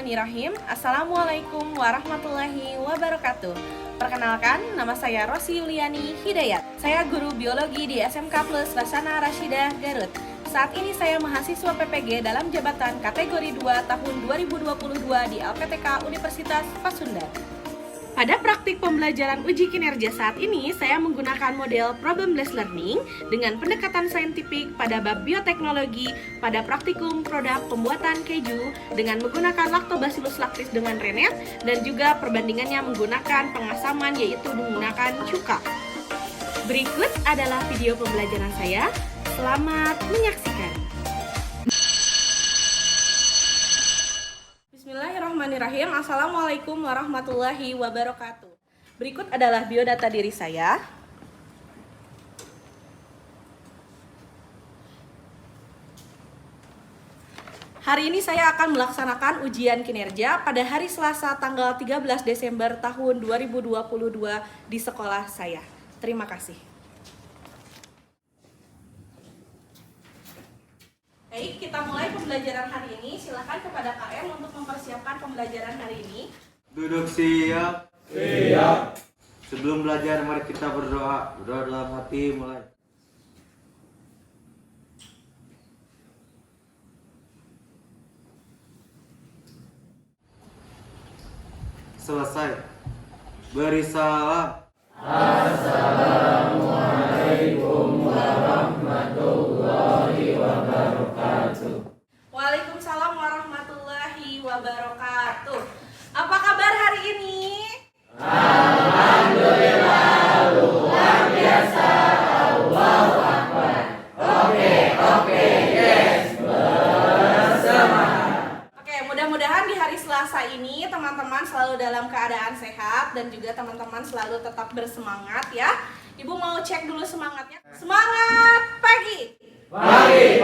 Bismillahirrahmanirrahim. Assalamualaikum warahmatullahi wabarakatuh. Perkenalkan, nama saya Rosi Yuliani Hidayat. Saya guru biologi di SMK Plus Rasana Rashidah Garut. Saat ini saya mahasiswa PPG dalam jabatan kategori 2 tahun 2022 di LPTK Universitas Pasundan. Pada praktik pembelajaran uji kinerja saat ini, saya menggunakan model problem-based learning dengan pendekatan saintifik pada bab bioteknologi pada praktikum produk pembuatan keju dengan menggunakan Lactobacillus lactis dengan rennet dan juga perbandingannya menggunakan pengasaman yaitu menggunakan cuka. Berikut adalah video pembelajaran saya. Selamat menyaksikan. Bismillahirrahmanirrahim. Assalamualaikum warahmatullahi wabarakatuh. Berikut adalah biodata diri saya. Hari ini saya akan melaksanakan ujian kinerja pada hari Selasa tanggal 13 Desember tahun 2022 di sekolah saya. Terima kasih. Baik, kita mulai pembelajaran hari ini. Silakan kepada KM untuk mempersiapkan pembelajaran hari ini. Duduk siap. Siap. Sebelum belajar, mari kita berdoa. Berdoa dalam hati, mulai. Selesai. Beri salam. Assalamualaikum warahmatullahi wabarakatuh. Waalaikumsalam warahmatullahi wabarakatuh. Apa kabar hari ini? Alhamdulillah, luar biasa. Allahu Akbar. Oke, yes, bersemangat. Oke, mudah-mudahan di hari Selasa ini teman-teman selalu dalam keadaan sehat dan juga teman-teman selalu tetap bersemangat ya. Ibu mau cek dulu semangatnya. Semangat pagi. Pagi,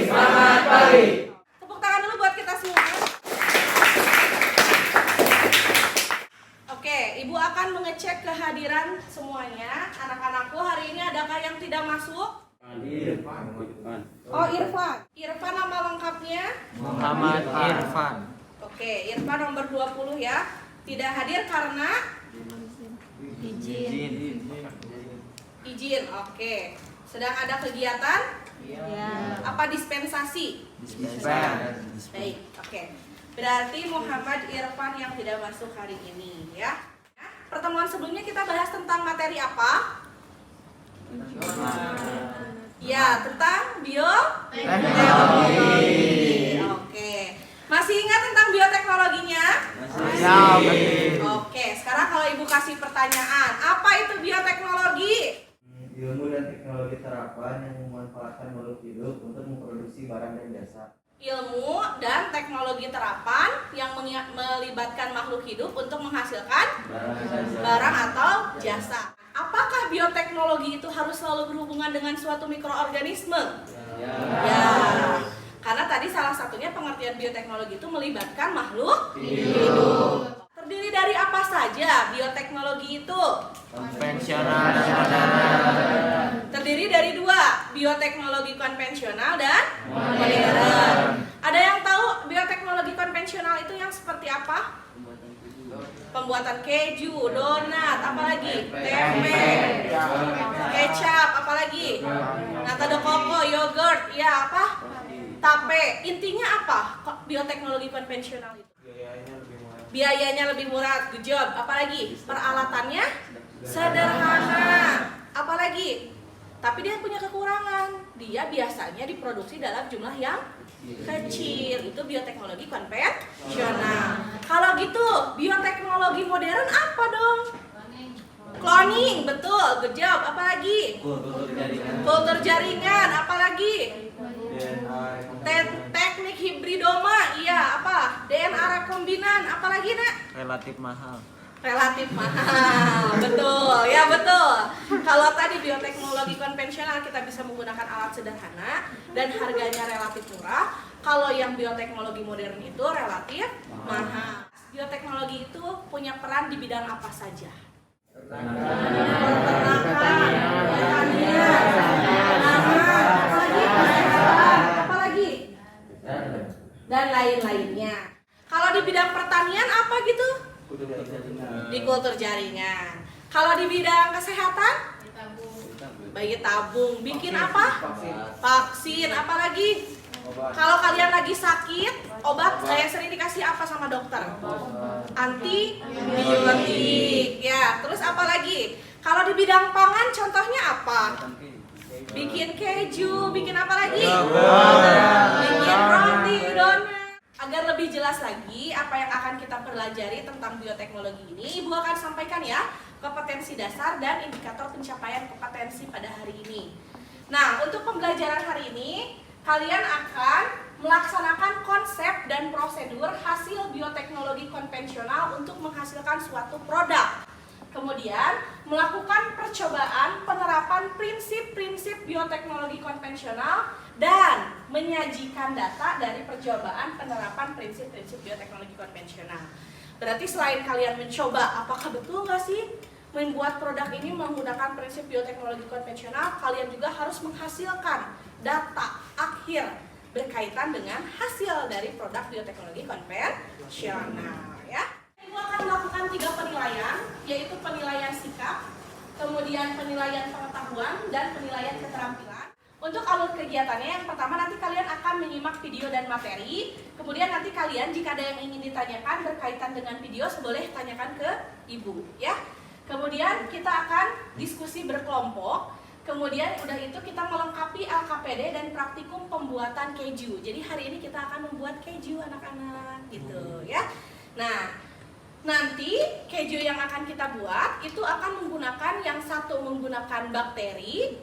semangat pagi. Tepuk tangan dulu buat kita semua. Oke, Ibu akan mengecek kehadiran semuanya. Anak-anakku, hari ini adakah yang tidak masuk? Oh, Irfan. Irfan nama lengkapnya? Muhammad Irfan. Oke, Irfan nomor 20 ya. Tidak hadir karena izin. Oke. Sedang ada kegiatan? Ya. Apa dispensasi? Baik, oke. Berarti Muhammad Irfan yang tidak masuk hari ini ya. Pertemuan sebelumnya kita bahas tentang materi apa? Ya, tentang bioteknologi. Oke. Masih ingat tentang bioteknologinya? Oke, sekarang kalau Ibu kasih pertanyaan, apa itu bioteknologi? Ilmu dan teknologi terapan yang memanfaatkan makhluk hidup untuk memproduksi barang dan jasa. Ilmu dan teknologi terapan yang melibatkan makhluk hidup untuk menghasilkan barang atau jasa. Apakah bioteknologi itu harus selalu berhubungan dengan suatu mikroorganisme? Ya. Karena tadi salah satunya pengertian bioteknologi itu melibatkan makhluk hidup. Terdiri dari apa saja bioteknologi itu? Konvensional dan modern. Terdiri dari dua, bioteknologi konvensional dan modern. Ada yang tahu bioteknologi konvensional itu yang seperti apa? Pembuatan keju, donat, apalagi? Tempe, kecap, apalagi? Nata de coco, yogurt, ya apa? Tape. Intinya apa? Bioteknologi konvensional itu? Biayanya lebih murah, good job. Apalagi? Peralatannya sederhana. Apalagi? Tapi dia punya kekurangan. Dia biasanya diproduksi dalam jumlah yang kecil. Itu bioteknologi konvensional. Kalau gitu, bioteknologi modern apa dong? Cloning, betul, good job. Apalagi? Kultur jaringan, apalagi? Teknik hibridoma, iya apa? DNA rekombinan, apalagi nak? Relatif mahal. Relatif mahal, betul, ya betul. Kalau tadi bioteknologi konvensional kita bisa menggunakan alat sederhana dan harganya relatif murah. Kalau yang bioteknologi modern itu relatif mahal. Bioteknologi itu punya peran di bidang apa saja? Peternakan, pertanian, apalagi? Dan lain-lainnya. Kalau di bidang pertanian apa gitu? Di kultur jaringan. Kalau di bidang kesehatan? Bayi tabung. Bikin apa? Vaksin. Apalagi? Kalau kalian lagi sakit, obat saya sering dikasih apa sama dokter? Antibiotik. Ya, terus apa lagi? Kalau di bidang pangan contohnya apa? Bikin keju, bikin apa lagi? Bikin roti, donat. Agar lebih jelas lagi apa yang akan kita pelajari tentang bioteknologi ini, Ibu akan sampaikan ya kompetensi dasar dan indikator pencapaian kompetensi pada hari ini. Nah, untuk pembelajaran hari ini, kalian akan melaksanakan konsep dan prosedur hasil bioteknologi konvensional untuk menghasilkan suatu produk. Kemudian, melakukan percobaan penerapan prinsip-prinsip bioteknologi konvensional dan menyajikan data dari percobaan penerapan prinsip-prinsip bioteknologi konvensional. Berarti selain kalian mencoba apakah betul nggak sih membuat produk ini menggunakan prinsip bioteknologi konvensional, kalian juga harus menghasilkan data akhir berkaitan dengan hasil dari produk bioteknologi konvensional ya. Ibu akan melakukan 3 penilaian, yaitu penilaian sikap, kemudian penilaian pengetahuan, dan penilaian keterampilan. Untuk alur kegiatannya, yang pertama nanti kalian akan menyimak video dan materi. Kemudian nanti kalian jika ada yang ingin ditanyakan berkaitan dengan video, boleh tanyakan ke ibu ya. Kemudian kita akan diskusi berkelompok. Kemudian udah itu kita melengkapi LKPD dan praktikum pembuatan keju. Jadi hari ini kita akan membuat keju anak-anak gitu ya. Nah, nanti keju yang akan kita buat itu akan menggunakan yang satu menggunakan bakteri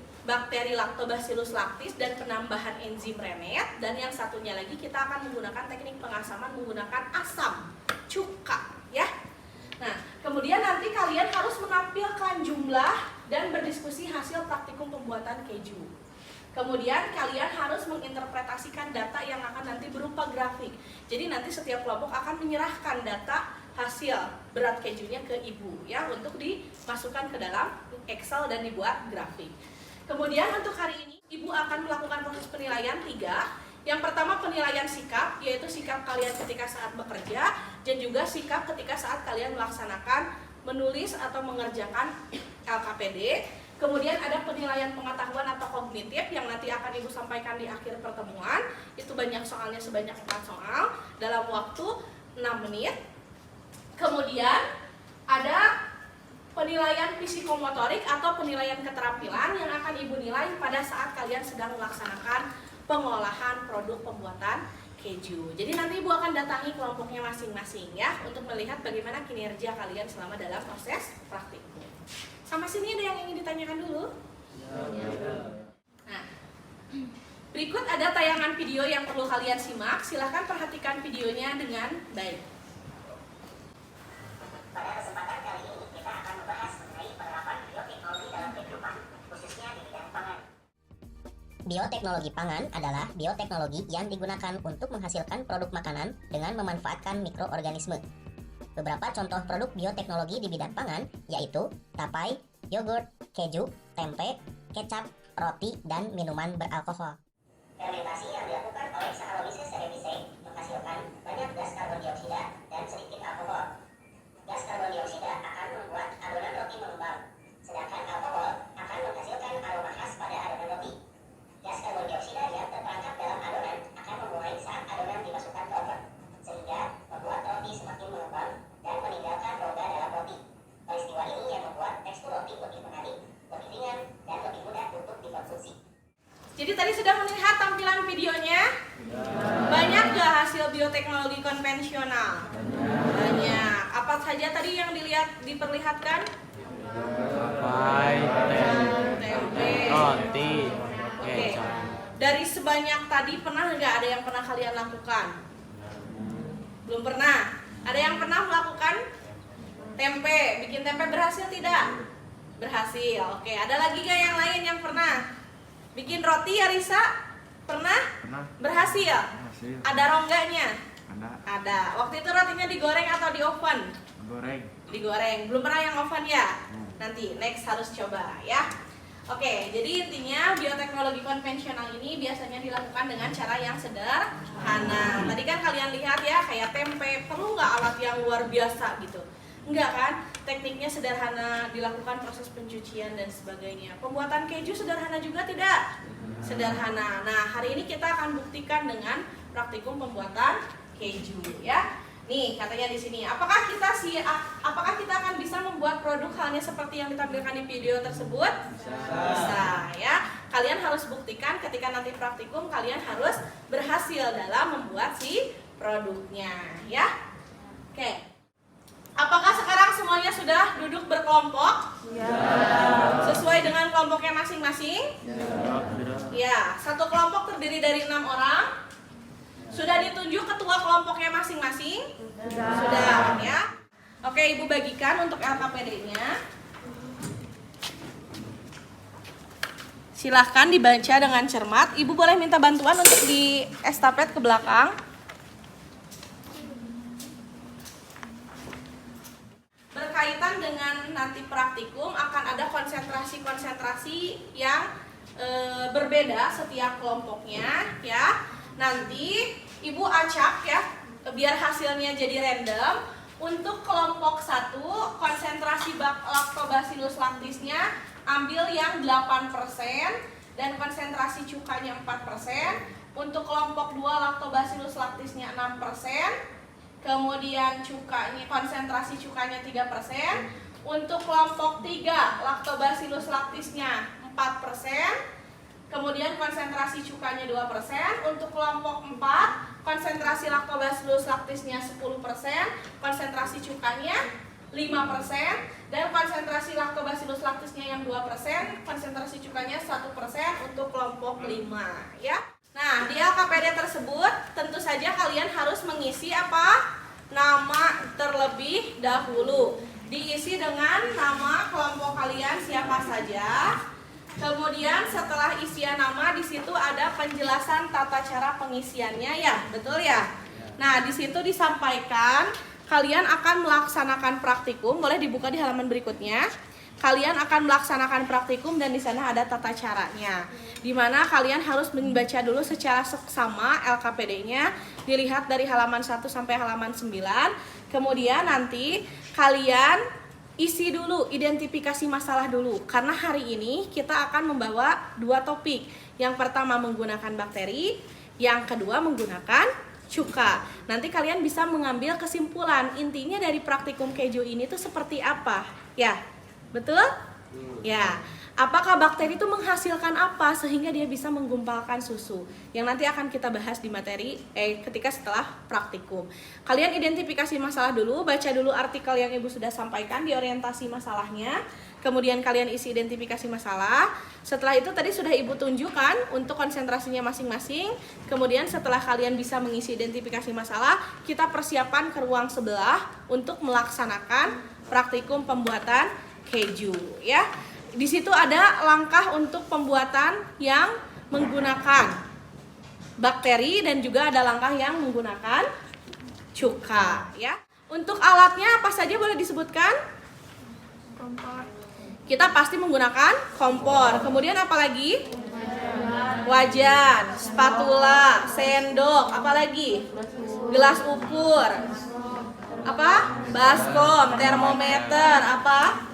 Lactobacillus lactis dan penambahan enzim rennet, dan yang satunya lagi kita akan menggunakan teknik pengasaman menggunakan asam cuka ya. Nah, kemudian nanti kalian harus menampilkan jumlah dan berdiskusi hasil praktikum pembuatan keju. Kemudian kalian harus menginterpretasikan data yang akan nanti berupa grafik. Jadi nanti setiap kelompok akan menyerahkan data hasil berat kejunya ke ibu ya untuk dimasukkan ke dalam Excel dan dibuat grafik. Kemudian untuk hari ini ibu akan melakukan proses penilaian 3. Yang pertama penilaian sikap, yaitu sikap kalian ketika saat bekerja dan juga sikap ketika saat kalian melaksanakan menulis atau mengerjakan LKPD. Kemudian ada penilaian pengetahuan atau kognitif yang nanti akan ibu sampaikan di akhir pertemuan. Itu banyak soalnya, sebanyak 4 soal dalam waktu 6 menit. Kemudian ada penilaian psikomotorik atau penilaian keterampilan yang akan ibu nilai pada saat kalian sedang melaksanakan pengolahan produk pembuatan keju. Jadi nanti ibu akan datangi kelompoknya masing-masing ya untuk melihat bagaimana kinerja kalian selama dalam proses praktikum. Sampai sini ada yang ingin ditanyakan dulu? Nah, berikut ada tayangan video yang perlu kalian simak. Silahkan perhatikan videonya dengan baik. Pada kesempatan kali ini kita akan membahas mengenai penerapan bioteknologi dalam kehidupan, khususnya di bidang pangan. Bioteknologi pangan adalah bioteknologi yang digunakan untuk menghasilkan produk makanan dengan memanfaatkan mikroorganisme. Beberapa contoh produk bioteknologi di bidang pangan yaitu tapai, yogurt, keju, tempe, kecap, roti, dan minuman beralkohol. Fermentasi yang dilakukan oleh Saccharomyces cerevisiae menghasilkan banyak gas karbon dioksida dan sedikit alkohol. Gas karbon dioksida akan membuat adonan roti mengembang, sedangkan alkohol akan menghasilkan aroma khas pada adonan roti. Gas karbon dioksida yang terperangkap dalam adonan akan memulai saat adonan dimasukkan ke oven, sehingga membuat roti semakin mengembang dan meninggalkan rongga dalam roti. Peristiwa ini yang membuat tekstur roti lebih menarik, lebih ringan, dan lebih mudah untuk dikonsumsi. Jadi tadi sudah melihat tampilan videonya? Banyak gak hasil bioteknologi konvensional? Banyak. Apa saja tadi yang diperlihatkan? Tapai, Tempe, roti, Oke. kecap. Dari sebanyak tadi pernah nggak ada yang pernah kalian lakukan? Belum pernah. Ada yang pernah melakukan tempe? Bikin tempe berhasil tidak? Berhasil. Oke. Ada lagi nggak yang lain yang pernah? Bikin roti ya Risa? Pernah? Pernah. Berhasil? Hasil. Ada rongganya? Ada. Ada. Waktu itu rotinya digoreng atau di oven? Goreng. Digoreng. Belum pernah yang oven ya? Nanti next harus coba ya. Oke, jadi intinya bioteknologi konvensional ini biasanya dilakukan dengan cara yang sederhana. Tadi kan kalian lihat ya, kayak tempe, perlu nggak alat yang luar biasa gitu? Enggak kan? Tekniknya sederhana, dilakukan proses pencucian dan sebagainya. Pembuatan keju sederhana juga tidak? Sederhana. Nah, hari ini kita akan buktikan dengan praktikum pembuatan keju ya. Nih, katanya di sini, apakah kita akan bisa membuat produk halnya seperti yang ditampilkan di video tersebut? Bisa ya. Kalian harus buktikan ketika nanti praktikum, kalian harus berhasil dalam membuat si produknya ya. Oke. Apakah sekarang semuanya sudah duduk berkelompok? Ya. Sesuai dengan kelompoknya masing-masing? Ya. Satu kelompok terdiri dari 6 orang. Sudah ditunjuk ketua kelompoknya masing-masing? Sudah ya. Oke, Ibu bagikan untuk LKPD-nya. Silahkan dibaca dengan cermat. Ibu boleh minta bantuan untuk di estafet ke belakang. Berkaitan dengan nanti praktikum akan ada konsentrasi-konsentrasi yang berbeda setiap kelompoknya ya. Nanti Ibu acak ya, biar hasilnya jadi random. Untuk kelompok 1, konsentrasi Lactobacillus lactisnya ambil yang 8% dan konsentrasi cukanya 4%. Untuk kelompok 2, Lactobacillus lactisnya 6%. Kemudian konsentrasi cukanya 3%. Untuk kelompok 3, Lactobacillus lactisnya 4%. Kemudian konsentrasi cukanya 2%. Untuk kelompok 4, konsentrasi Lactobacillus lactisnya 10%, konsentrasi cukanya 5%, dan konsentrasi Lactobacillus lactisnya yang 2%, konsentrasi cukanya 1% untuk kelompok 5 ya. Nah, di LKPD tersebut tentu saja kalian harus mengisi apa? Nama terlebih dahulu. Diisi dengan nama kelompok kalian siapa saja. Kemudian setelah isian nama di situ ada penjelasan tata cara pengisiannya ya, betul ya? Nah, di situ disampaikan kalian akan melaksanakan praktikum, boleh dibuka di halaman berikutnya. Kalian akan melaksanakan praktikum dan di sana ada tata caranya. Di mana kalian harus membaca dulu secara seksama LKPD-nya, dilihat dari halaman 1 sampai halaman 9. Kemudian nanti kalian isi dulu, identifikasi masalah dulu. Karena hari ini kita akan membawa 2 topik. Yang pertama menggunakan bakteri, yang kedua menggunakan cuka. Nanti kalian bisa mengambil kesimpulan intinya dari praktikum keju ini tuh seperti apa. Ya, betul? Ya. Apakah bakteri itu menghasilkan apa sehingga dia bisa menggumpalkan susu? Yang nanti akan kita bahas di materi ketika setelah praktikum. Kalian identifikasi masalah dulu, baca dulu artikel yang Ibu sudah sampaikan di orientasi masalahnya. Kemudian kalian isi identifikasi masalah. Setelah itu tadi sudah Ibu tunjukkan untuk konsentrasinya masing-masing. Kemudian setelah kalian bisa mengisi identifikasi masalah, kita persiapan ke ruang sebelah untuk melaksanakan praktikum pembuatan keju ya. Di situ ada langkah untuk pembuatan yang menggunakan bakteri dan juga ada langkah yang menggunakan cuka ya. Untuk alatnya apa saja boleh disebutkan? Kompor. Kita pasti menggunakan kompor. Kemudian apa lagi? Wajan, spatula, sendok, apa lagi? Gelas ukur. Apa? Baskom, termometer, apa?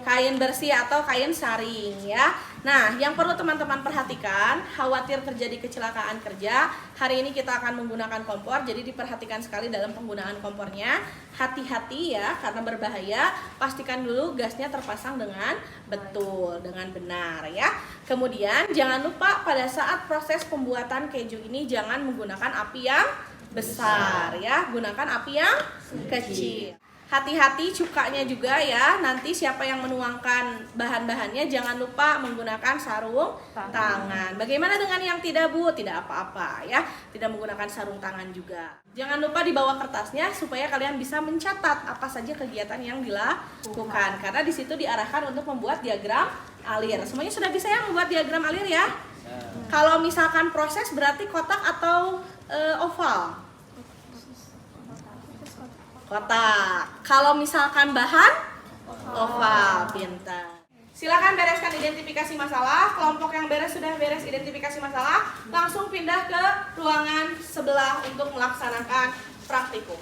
Kain bersih atau kain saring ya. Nah, yang perlu teman-teman perhatikan, khawatir terjadi kecelakaan kerja, hari ini kita akan menggunakan kompor, jadi diperhatikan sekali dalam penggunaan kompornya. Hati-hati ya, karena berbahaya. Pastikan dulu gasnya terpasang dengan betul, dengan benar ya. Kemudian jangan lupa pada saat proses pembuatan keju ini jangan menggunakan api yang besar ya, gunakan api yang kecil. Hati-hati cukanya juga ya, nanti siapa yang menuangkan bahan-bahannya jangan lupa menggunakan sarung tangan. Bagaimana dengan yang tidak Bu? Tidak apa-apa ya, tidak menggunakan sarung tangan juga. Jangan lupa dibawa kertasnya supaya kalian bisa mencatat apa saja kegiatan yang dilakukan. Karena di situ diarahkan untuk membuat diagram alir. Semuanya sudah bisa ya membuat diagram alir ya? Kalau misalkan proses berarti kotak atau oval? Kotak. Kalau misalkan bahan oval, pintar. Silakan bereskan identifikasi masalah. Kelompok yang sudah beres identifikasi masalah, langsung pindah ke ruangan sebelah untuk melaksanakan praktikum.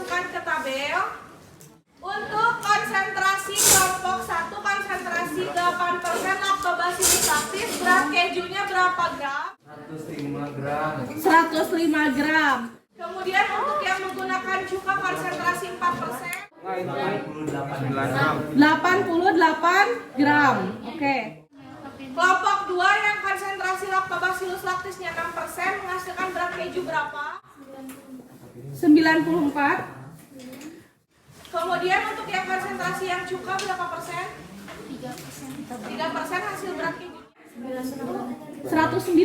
masukkan ke tabel. Untuk konsentrasi kelompok 1, konsentrasi 8% Lactobacillus lactis, berat kejunya berapa gram? 105 gram. 105 gram. Kemudian untuk yang menggunakan cuka konsentrasi 4%, 88 gram. Oke. Kelompok 2 yang konsentrasi Lactobacillus lactisnya 6% menghasilkan berat keju berapa? 94. Kemudian untuk yang konsentrasi yang cuka berapa persen? 3% hasil berat kejunya 109.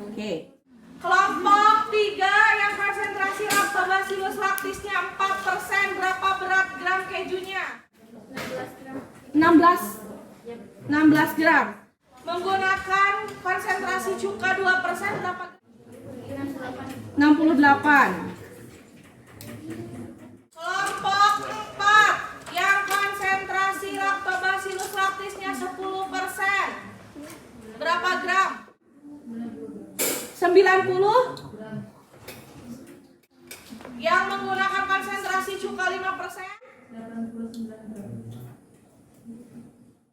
Oke. Kelompok 3 yang konsentrasi Lactobacillus lactisnya 4%, berapa berat gram kejunya? 16 gram. Menggunakan konsentrasi cuka 2% berapa? 68. Kelompok 4 yang konsentrasi Lactobacillus lactisnya 10%, berapa gram? 90. Yang menggunakan konsentrasi cuka 5%, 89.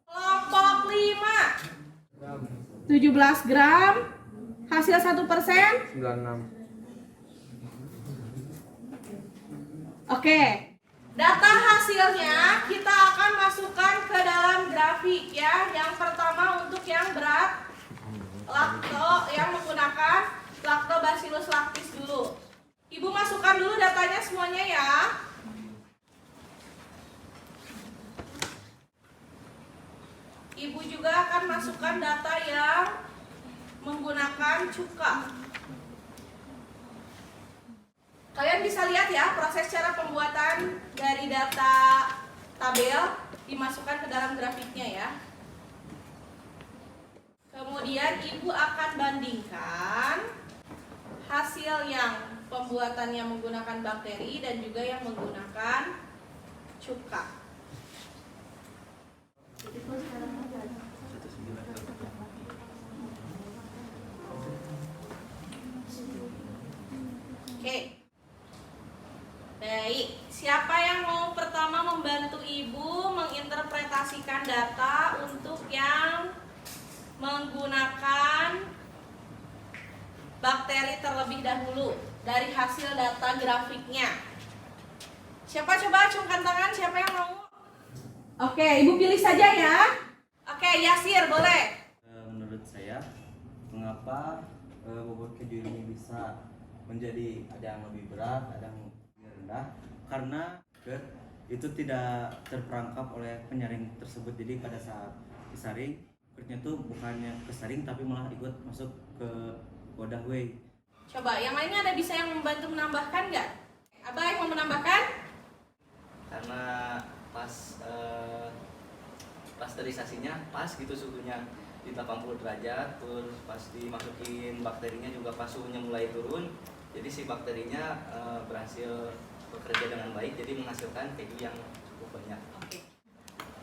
Kelompok 5 17 gram, hasil 1%, 96. Oke, data hasilnya kita akan masukkan ke dalam grafik ya. Yang pertama untuk yang berat yang menggunakan Lactobacillus lactis dulu. Ibu masukkan dulu datanya semuanya ya. Ibu juga akan masukkan data yang menggunakan cuka. Kalian bisa lihat ya proses cara pembuatan dari data tabel dimasukkan ke dalam grafiknya ya. Kemudian ibu akan bandingkan hasil yang pembuatannya menggunakan bakteri dan juga yang menggunakan cuka. Oke. Baik, siapa yang mau pertama membantu ibu menginterpretasikan data untuk yang menggunakan bakteri terlebih dahulu dari hasil data grafiknya? Siapa coba acungkan tangan, siapa yang mau? Oke, ibu pilih saja ya. Oke, Yasir boleh. Menurut saya, mengapa bobot keju ini bisa menjadi ada yang lebih berat, ada yang lebih rendah? Karena itu tidak terperangkap oleh penyaring tersebut. Jadi pada saat disaring, kurnya itu bukannya kesaring tapi malah ikut masuk ke wadah whey. Coba, yang lainnya ada bisa yang membantu menambahkan nggak? Abah yang mau menambahkan? Karena pasteurisasinya pas gitu suhunya di 80 derajat, terus pas dimasukin bakterinya juga pas suhunya mulai turun, jadi si bakterinya berhasil bekerja dengan baik, jadi menghasilkan keju yang cukup banyak. Oke.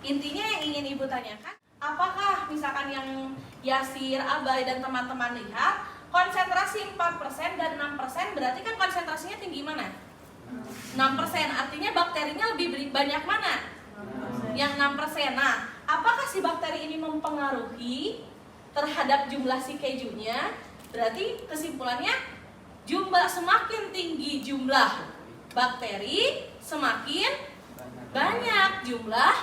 Intinya yang ingin ibu tanyakan, apakah misalkan yang Yasir, Abai dan teman-teman lihat konsentrasi 4% dan 6%, berarti kan konsentrasinya tinggi mana? 6%, artinya bakterinya lebih banyak mana? Yang 6%. Nah, apakah si bakteri ini mempengaruhi terhadap jumlah si kejunya? Berarti kesimpulannya semakin tinggi jumlah bakteri, semakin banyak jumlah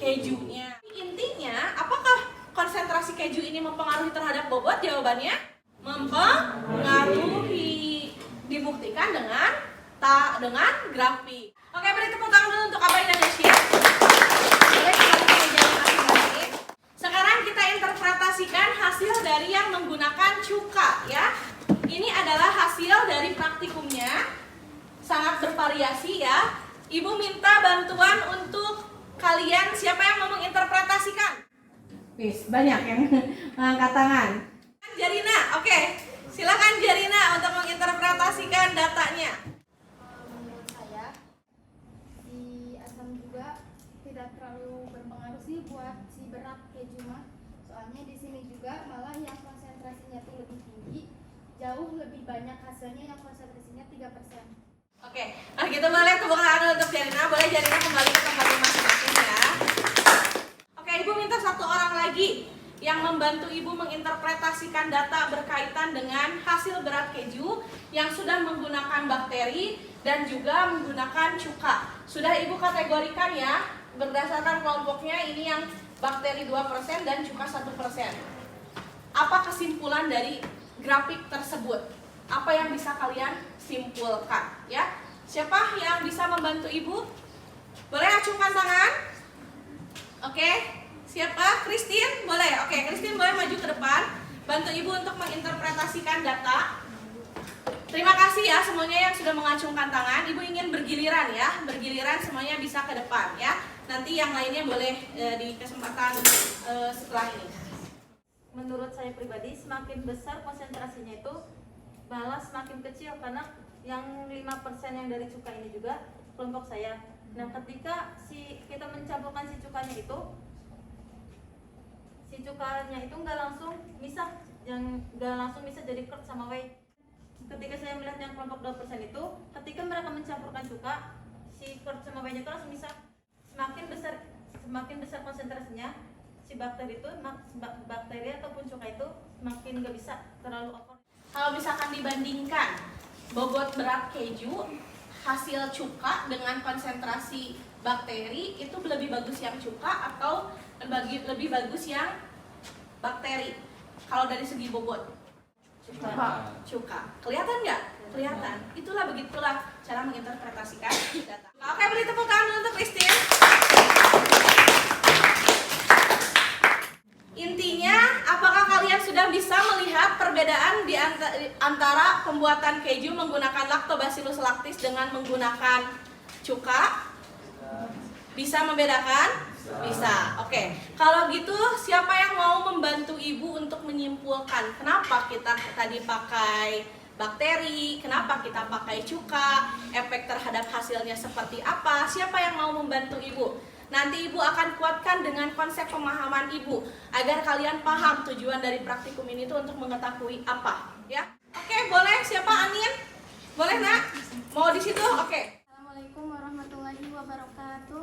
kejunya. Intinya, apakah konsentrasi keju ini mempengaruhi terhadap bobot? Jawabannya mempengaruhi. Dibuktikan dengan grafik. Oke, beri tepuk tangan dulu untuk Abai dan Yasir. Boleh kembali ke meja masing-masing. Sekarang kita interpretasikan hasil dari yang menggunakan cuka ya. Ini adalah hasil dari praktikumnya. Sangat bervariasi ya. Ibu minta bantuan untuk kalian, siapa yang mau menginterpretasikan? Wis, banyak yang angkat tangan. Jarina, oke. Silakan Jarina untuk menginterpretasikan datanya. Menurut saya, si asam juga tidak terlalu berpengaruh sih buat si berat keju mah. Soalnya di sini juga malah yang konsentrasinya tuh lebih tinggi, jauh lebih banyak hasilnya yang konsentrasinya 3%. Oke, nah gitu boleh tepuk tangan untuk Jarina. Boleh Jarina kembali ke tempatnya masing-masing ya. Oke, Ibu minta satu orang lagi yang membantu Ibu menginterpretasikan data berkaitan dengan hasil berat keju yang sudah menggunakan bakteri dan juga menggunakan cuka. Sudah Ibu kategorikan ya, berdasarkan kelompoknya ini yang bakteri 2% dan cuka 1%. Apa kesimpulan dari grafik tersebut? Apa yang bisa kalian simpulkan ya? Siapa yang bisa membantu Ibu? Boleh acungkan tangan? Oke, siapa? Christine? Boleh. Oke, Christine boleh maju ke depan. Bantu Ibu untuk menginterpretasikan data. Terima kasih ya semuanya yang sudah mengacungkan tangan. Ibu ingin bergiliran ya, bergiliran semuanya bisa ke depan ya. Nanti yang lainnya boleh di kesempatan setelah ini. Menurut saya pribadi, semakin besar konsentrasinya itu malah semakin kecil, karena yang 5% yang dari cuka ini juga kelompok saya. Nah, ketika kita mencampurkan si cukanya itu nggak langsung misah, jadi kert sama whey. Ketika saya melihat yang kelompok 2% itu, ketika mereka mencampurkan cuka, si kert sama whey-nya itu langsung misah. Semakin besar konsentrasinya, si bakteri ataupun cuka itu semakin nggak bisa terlalu over. Kalau misalkan dibandingkan bobot berat keju hasil cuka dengan konsentrasi bakteri, itu lebih bagus yang cuka atau lebih bagus yang bakteri? Kalau dari segi bobot cuka. Kelihatan nggak? Kelihatan. Begitulah cara menginterpretasikan data. Oke, beri tepuk tangan dulu untuk Christine. Intinya, apakah kalian sudah bisa melihat perbedaan di antara pembuatan keju menggunakan Lactobacillus lactis dengan menggunakan cuka? Bisa membedakan? Bisa. Oke. Kalau gitu, siapa yang mau membantu Ibu untuk menyimpulkan kenapa kita tadi pakai bakteri, kenapa kita pakai cuka, efek terhadap hasilnya seperti apa? Siapa yang mau membantu Ibu? Nanti Ibu akan kuatkan dengan konsep pemahaman Ibu agar kalian paham tujuan dari praktikum ini tuh untuk mengetahui apa, ya? Oke, boleh. Siapa? Anin? Boleh, Nak? Mau di situ? Oke. Assalamualaikum warahmatullahi wabarakatuh.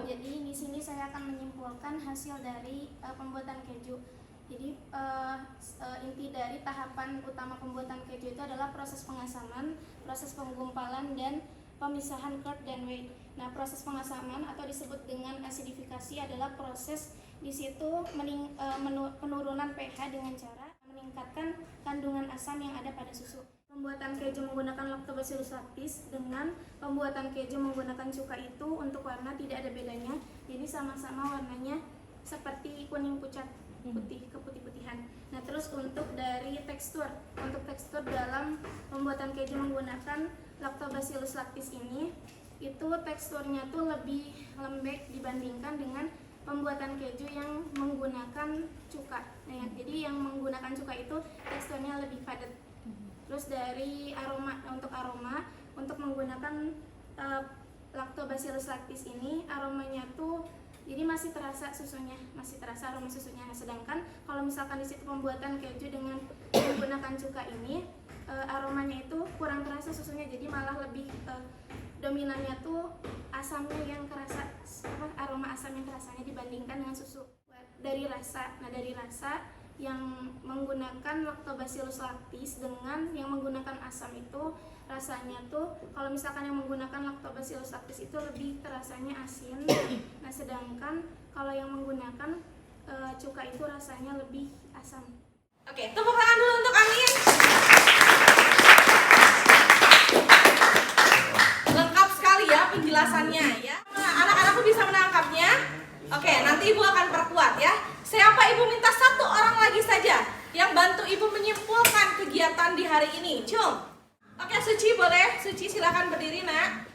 Jadi di sini saya akan menyimpulkan hasil dari pembuatan keju. Jadi inti dari tahapan utama pembuatan keju itu adalah proses pengasaman, proses penggumpalan, dan pemisahan curd dan whey. Nah, proses pengasaman atau disebut dengan asidifikasi adalah proses di situ penurunan pH dengan cara meningkatkan kandungan asam yang ada pada susu. Pembuatan keju menggunakan Lactobacillus lactis dengan pembuatan keju menggunakan cuka itu untuk warna tidak ada bedanya. Jadi sama-sama warnanya seperti kuning pucat, putih keputih-putihan. Nah, terus untuk dari tekstur dalam pembuatan keju menggunakan Lactobacillus lactis ini, itu teksturnya tuh lebih lembek dibandingkan dengan pembuatan keju yang menggunakan cuka. Nah, jadi yang menggunakan cuka itu teksturnya lebih padat. Terus dari aroma, untuk menggunakan Lactobacillus lactis ini, aromanya tuh jadi masih terasa aroma susunya. Sedangkan kalau misalkan di situ pembuatan keju dengan menggunakan cuka ini, aromanya itu kurang terasa susunya, jadi malah lebih dominannya tuh asamnya yang kerasa, aroma asam yang kerasanya dibandingkan dengan susu. Dari rasa yang menggunakan Lactobacillus lactis dengan yang menggunakan asam itu, rasanya tuh kalau misalkan yang menggunakan Lactobacillus lactis itu lebih terasanya asin. Nah, sedangkan kalau yang menggunakan cuka itu rasanya lebih asam. Oke, tepuk tangan dulu untuk Amin. Lengkap sekali ya penjelasannya ya. Anak-anakku bisa menangkapnya. Oke, nanti Ibu akan perkuat ya. Siapa Ibu minta satu orang lagi saja yang bantu Ibu menyimpulkan kegiatan di hari ini. Cung. Oke, Suci boleh. Suci silakan berdiri, Nak.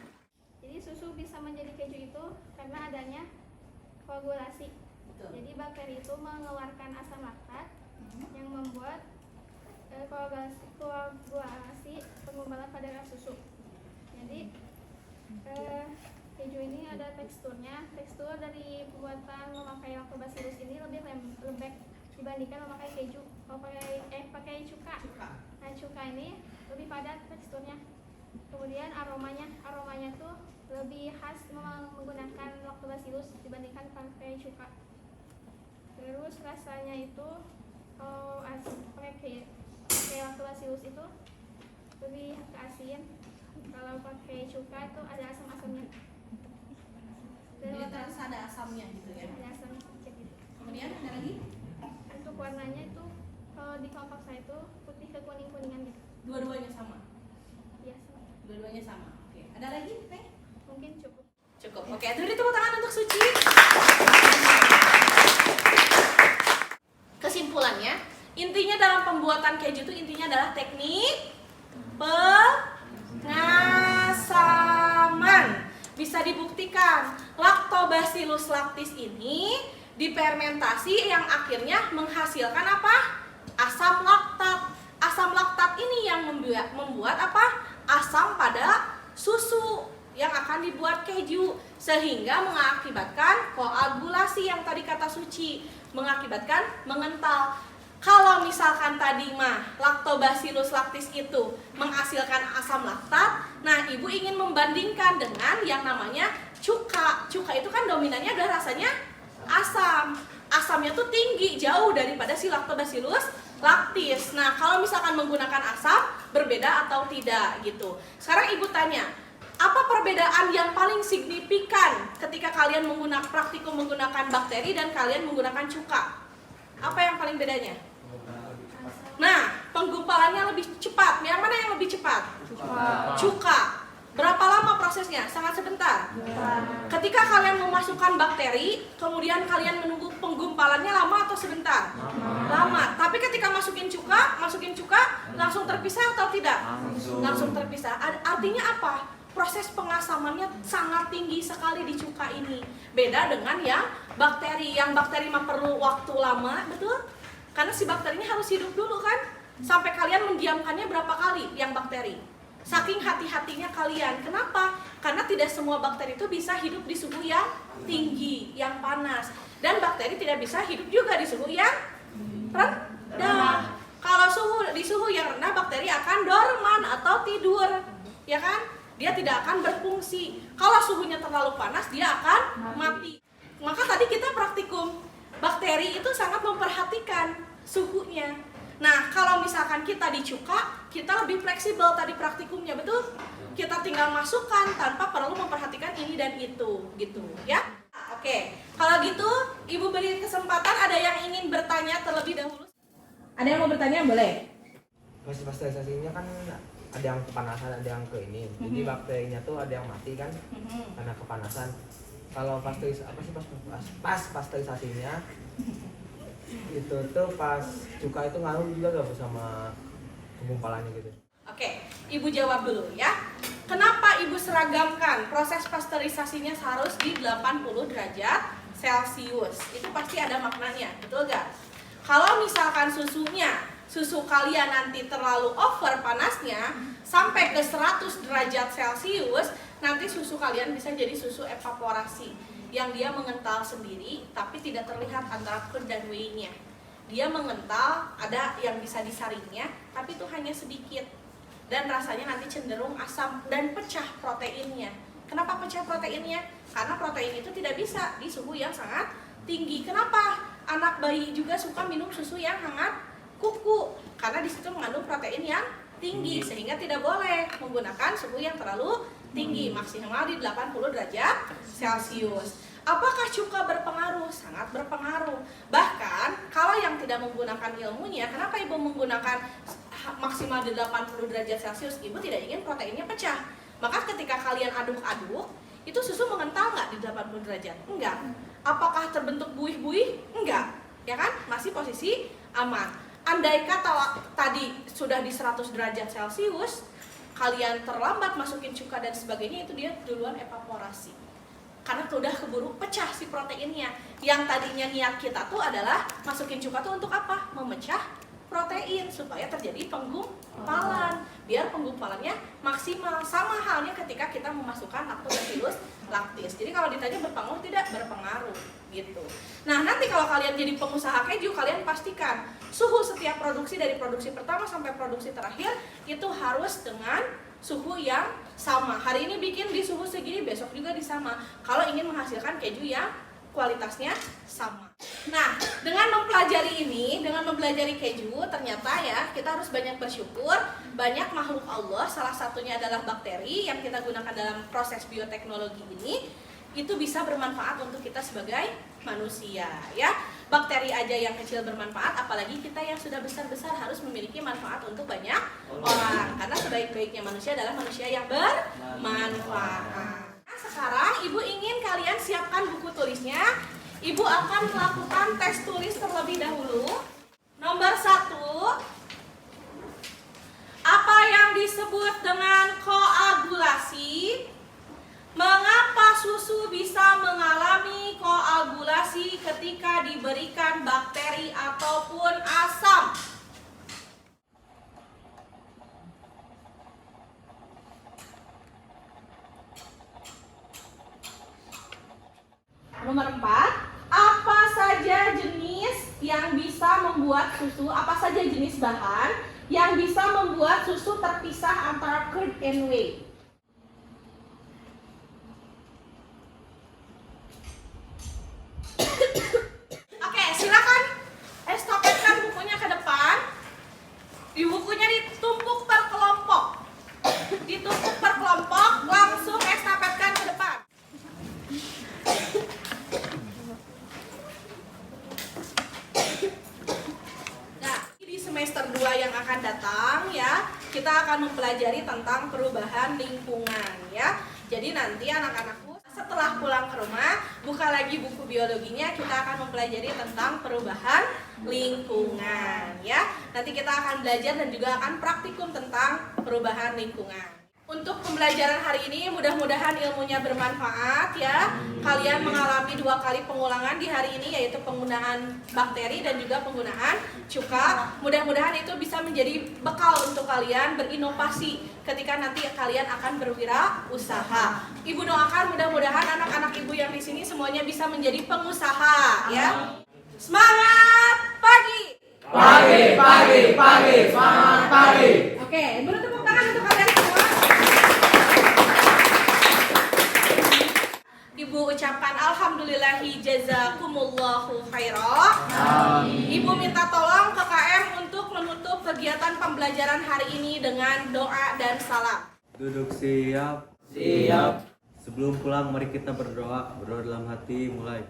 Jadi susu bisa menjadi keju itu karena adanya koagulasi. Jadi bakteri itu mengeluarkan asam laktat yang membuat koagulasi penggumpalan pada susu. Jadi keju ini ada teksturnya. Tekstur dari pembuatan memakai Lactobacillus ini lebih lembek dibandingkan memakai keju, pakai cuka. Nah, cuka ini lebih padat teksturnya. Kemudian aromanya tuh lebih khas menggunakan lactobacillus dibandingkan pakai cuka. Terus rasanya itu pakai lactobacillus itu lebih ke asin. Kalau pakai cuka itu ada asam-asamnya. Dan Jadi terus ada asamnya gitu ya. ada asam sedikit gitu. Kemudian ada lagi? Untuk warnanya itu kalau di kelompok saya itu putih ke kuning-kuningan gitu. Dua-duanya sama. Iya, sama. Dua-duanya sama. Oke. Ada lagi, Teh? Mungkin cukup. Cukup. Oke, beri tepuk tangan untuk Suci. Kesimpulannya, intinya dalam pembuatan keju itu intinya adalah teknik pengasaman. Bisa dibuktikan Lactobacillus lactis ini difermentasi yang akhirnya menghasilkan apa? Asam laktat. Asam laktat ini yang membuat apa? Asam pada susu yang akan dibuat keju, sehingga mengakibatkan koagulasi yang tadi kata Suci, mengakibatkan mengental. Kalau misalkan tadi mah Lactobacillus lactis itu menghasilkan asam laktat, nah ibu ingin membandingkan dengan yang namanya cuka. Cuka itu kan dominannya adalah rasanya asam. Asamnya tuh tinggi, jauh daripada si Lactobacillus lactis. Nah, kalau misalkan menggunakan asam, berbeda atau tidak gitu. Sekarang ibu tanya, apa perbedaan yang paling signifikan ketika kalian praktikum menggunakan bakteri dan kalian menggunakan cuka? Apa yang paling bedanya? Nah, penggumpalannya lebih cepat. Yang mana yang lebih cepat? Cuka. Berapa lama prosesnya? Sangat sebentar. Ketika kalian memasukkan bakteri, kemudian kalian menunggu penggumpalannya lama atau sebentar? Lama. Tapi ketika masukin cuka langsung terpisah atau tidak? Langsung terpisah. Artinya apa? Proses pengasamannya sangat tinggi sekali di cuka ini. Beda dengan yang bakteri. Yang bakteri mah perlu waktu lama, betul? Karena si bakterinya harus hidup dulu kan? Sampai kalian mendiamkannya berapa kali yang bakteri? Saking hati-hatinya kalian. Kenapa? Karena tidak semua bakteri itu bisa hidup di suhu yang tinggi, yang panas. Dan bakteri tidak bisa hidup juga di suhu yang rendah. Kalau di suhu yang rendah, bakteri akan dorman atau tidur, ya kan? Dia tidak akan berfungsi. Kalau suhunya terlalu panas, dia akan mati. Maka tadi kita praktikum, bakteri itu sangat memperhatikan suhunya. Nah, kalau misalkan kita di cuka, kita lebih fleksibel tadi praktikumnya, betul? Kita tinggal masukkan tanpa perlu memperhatikan ini dan itu, gitu, ya? Oke, kalau gitu, Ibu beri kesempatan ada yang ingin bertanya terlebih dahulu. Ada yang mau bertanya, boleh? Proses pasteurisasinya kan ada yang kepanasan, ada yang ke ini. Jadi bakterinya tuh ada yang mati kan karena kepanasan. Kalau pasteurisasinya itu tuh pas cuka itu ngaruh juga gak sama penggumpalannya gitu? Oke, Ibu jawab dulu ya. Kenapa Ibu seragamkan proses pasteurisasinya harus di 80 derajat Celcius? Itu pasti ada maknanya, betul gak? Kalau misalkan susu kalian nanti terlalu over panasnya sampai ke 100 derajat Celcius, nanti susu kalian bisa jadi susu evaporasi yang dia mengental sendiri tapi tidak terlihat antara curd dan whey-nya. Dia mengental, ada yang bisa disaringnya tapi itu hanya sedikit dan rasanya nanti cenderung asam dan pecah proteinnya. Kenapa pecah proteinnya? Karena protein itu tidak bisa di suhu yang sangat tinggi. Kenapa? Anak bayi juga suka minum susu yang hangat kuku karena di situ mengandung protein yang tinggi sehingga tidak boleh menggunakan suhu yang terlalu tinggi, maksimal di 80 derajat Celcius. Apakah cuka berpengaruh? Sangat berpengaruh. Bahkan kalau yang tidak menggunakan ilmunya, kenapa Ibu menggunakan maksimal di 80 derajat Celcius? Ibu tidak ingin proteinnya pecah. Maka ketika kalian aduk-aduk, itu susu mengental nggak di 80 derajat? Enggak. Apakah terbentuk buih-buih? Enggak. Ya kan? Masih posisi aman. Andai kata tadi sudah di 100 derajat Celcius, kalian terlambat masukin cuka dan sebagainya, itu dia duluan evaporasi. Karena sudah keburu pecah si proteinnya. Yang tadinya niat kita tuh adalah masukin cuka tuh untuk apa? Memecah protein supaya terjadi penggumpalan. Biar penggumpalannya maksimal. Sama halnya ketika kita memasukkan Lactobacillus laktis. Jadi kalau ditanya berpengaruh, tidak berpengaruh gitu. Nah, nanti kalau kalian jadi pengusaha keju, kalian pastikan suhu setiap produksi dari produksi pertama sampai produksi terakhir itu harus dengan suhu yang sama. Hari ini bikin di suhu segini, besok juga di sama. Kalau ingin menghasilkan keju yang kualitasnya sama. Nah, dengan mempelajari ini, dengan mempelajari keju, ternyata ya kita harus banyak bersyukur. Banyak makhluk Allah, salah satunya adalah bakteri yang kita gunakan dalam proses bioteknologi ini, itu bisa bermanfaat untuk kita sebagai manusia ya. Bakteri aja yang kecil bermanfaat, apalagi kita yang sudah besar-besar harus memiliki manfaat untuk banyak orang. Karena sebaik-baiknya manusia adalah manusia yang bermanfaat. Nah, sekarang Ibu ingin kalian siapkan buku tulisnya. Ibu akan melakukan tes tulis terlebih dahulu. Nomor 1, apa yang disebut dengan koagulasi? Mengapa susu bisa mengalami koagulasi ketika diberikan bakteri ataupun asam? Nomor 4, apa saja jenis yang bisa membuat susu, apa saja jenis bahan yang bisa membuat susu terpisah antara curd and whey? Oke, silakan estafetkan bukunya ke depan. Di bukunya ditumpuk per kelompok. Ditumpuk per kelompok, langsung estafetkan ke depan. Nah, di semester 2 yang akan datang ya, kita akan mempelajari tentang perubahan lingkungan ya. Jadi nanti anak-anakku setelah pulang ke rumah, buka lagi buku biologinya, kita akan mempelajari tentang perubahan lingkungan ya. Nanti kita akan belajar dan juga akan praktikum tentang perubahan lingkungan. Untuk pembelajaran hari ini mudah-mudahan ilmunya bermanfaat ya. Kalian mengalami 2 kali pengulangan di hari ini, yaitu penggunaan bakteri dan juga penggunaan cuka. Mudah-mudahan itu bisa menjadi bekal untuk kalian berinovasi ketika nanti kalian akan berwirausaha. Ibu doakan mudah-mudahan anak-anak ibu yang di sini semuanya bisa menjadi pengusaha ya. Semangat pagi. Pagi, semangat pagi. Oke, beri tepuk tangan untuk kalian semua. Ibu ucapkan alhamdulillahi jazakumullahu khairah. Ibu minta tolong ke KM untuk menutup kegiatan pembelajaran hari ini dengan doa dan salam. Duduk siap. Siap. Sebelum pulang mari kita berdoa. Berdoa dalam hati mulai.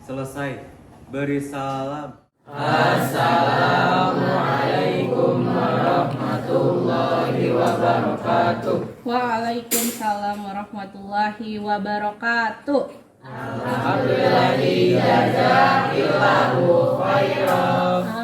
Selesai. Beri salam. Assalamualaikum warahmatullahi wabarakatuh. Waalaikumsalam warahmatullahi wabarakatuh. Alhamdulillahi jazakillahu khairan.